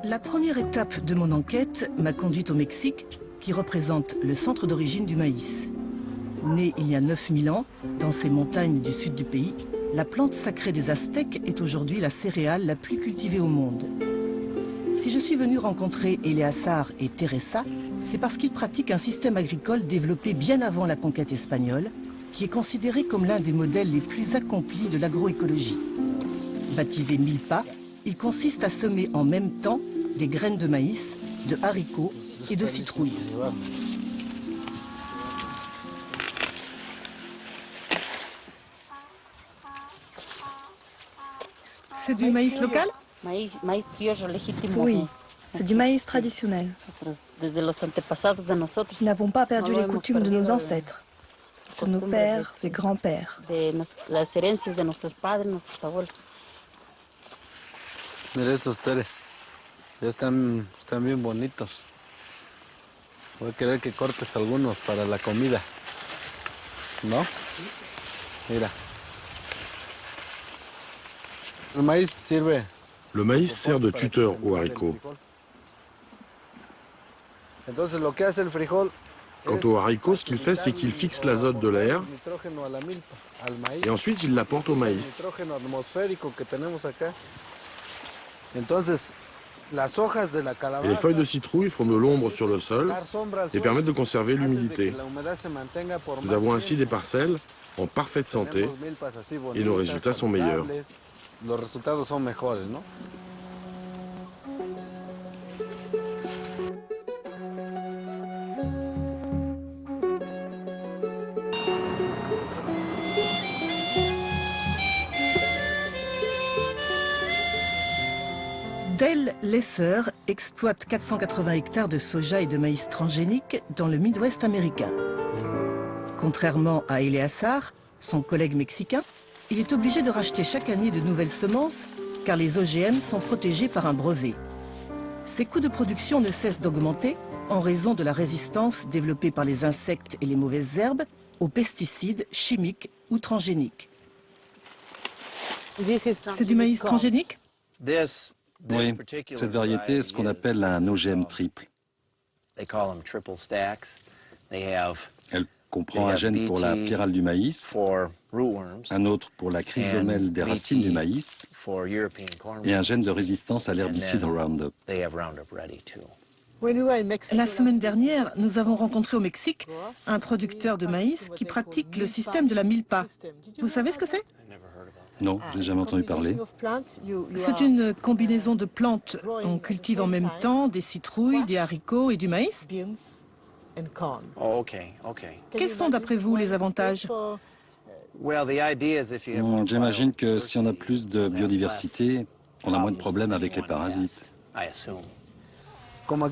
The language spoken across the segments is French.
La première étape de mon enquête m'a conduite au Mexique, qui représente le centre d'origine du maïs. Née il y a 9000 ans, dans ces montagnes du sud du pays, la plante sacrée des Aztèques est aujourd'hui la céréale la plus cultivée au monde. Si je suis venue rencontrer Eleazar et Teresa, c'est parce qu'ils pratiquent un système agricole développé bien avant la conquête espagnole, qui est considéré comme l'un des modèles les plus accomplis de l'agroécologie. Baptisé milpa, il consiste à semer en même temps des graines de maïs, de haricots et de citrouilles. C'est du maïs local? Oui, c'est du maïs traditionnel. Nous n'avons pas perdu les coutumes de nos ancêtres, de nos pères et grands-pères. Mira estos, Tere. Ya están bien bonitos. Voy a querer que cortes algunos para la comida. ¿No? Mira. Le maïs sert de tuteur aux haricots. Quant aux haricots, ce qu'il fait, c'est qu'il fixe l'azote de l'air et ensuite il l'apporte au maïs. Et les feuilles de citrouille font de l'ombre sur le sol et permettent de conserver l'humidité. Nous avons ainsi des parcelles en parfaite santé et nos résultats sont meilleurs. Dale Lesser exploite 480 hectares de soja et de maïs transgénique dans le Midwest américain. Contrairement à Eleazar, son collègue mexicain, il est obligé de racheter chaque année de nouvelles semences car les OGM sont protégés par un brevet. Ses coûts de production ne cessent d'augmenter en raison de la résistance développée par les insectes et les mauvaises herbes aux pesticides chimiques ou transgéniques. C'est du maïs transgénique? Oui, cette variété est ce qu'on appelle un OGM triple. Elle comprend un gène pour la pyrale du maïs, un autre pour la chrysomèle des racines du maïs et un gène de résistance à l'herbicide Roundup. La semaine dernière, nous avons rencontré au Mexique un producteur de maïs qui pratique le système de la milpa. Vous savez ce que c'est? Non, je n'ai jamais entendu parler. C'est une combinaison de plantes. On cultive en même temps des citrouilles, des haricots et du maïs. Quels sont d'après vous les avantages? J'imagine que si on a plus de biodiversité, on a moins de problèmes avec les parasites. Comme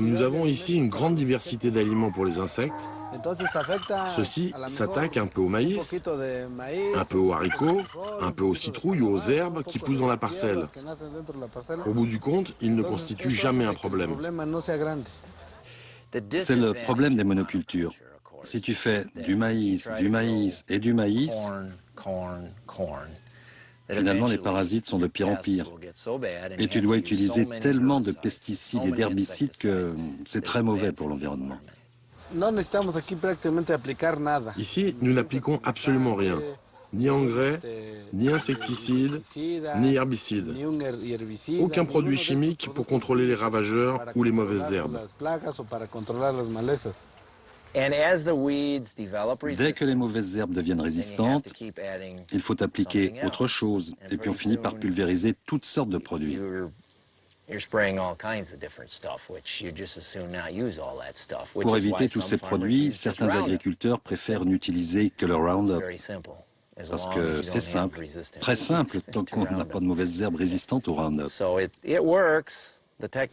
nous avons ici une grande diversité d'aliments pour les insectes, ceux-ci s'attaquent un peu au maïs, un peu aux haricots, un peu aux citrouilles ou aux herbes qui poussent dans la parcelle. Au bout du compte, ils ne constituent jamais un problème. C'est le problème des monocultures. Si tu fais du maïs et du maïs, finalement les parasites sont de pire en pire. Et tu dois utiliser tellement de pesticides et d'herbicides que c'est très mauvais pour l'environnement. Ici, nous n'appliquons absolument rien. Ni engrais, ni insecticides, ni herbicides. Aucun produit chimique pour contrôler les ravageurs ou les mauvaises herbes. Dès que les mauvaises herbes deviennent résistantes, il faut appliquer autre chose. Et puis on finit par pulvériser toutes sortes de produits. Pour éviter tous ces produits, certains agriculteurs préfèrent n'utiliser que le Roundup. Parce que c'est simple, très simple, tant qu'on n'a pas de mauvaises herbes résistantes au Roundup.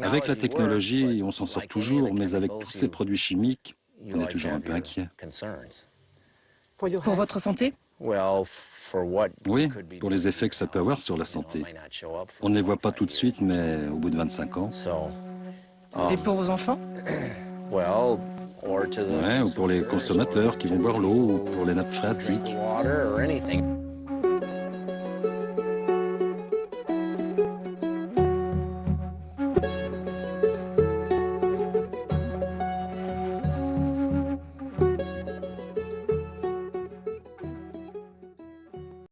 Avec la technologie, on s'en sort toujours, mais avec tous ces produits chimiques, on est toujours un peu inquiet. Pour votre santé? Oui, pour les effets que ça peut avoir sur la santé. On ne les voit pas tout de suite, mais au bout de 25 ans. Et pour vos enfants? Ouais, ou pour les consommateurs qui vont boire l'eau, ou pour les nappes phréatiques.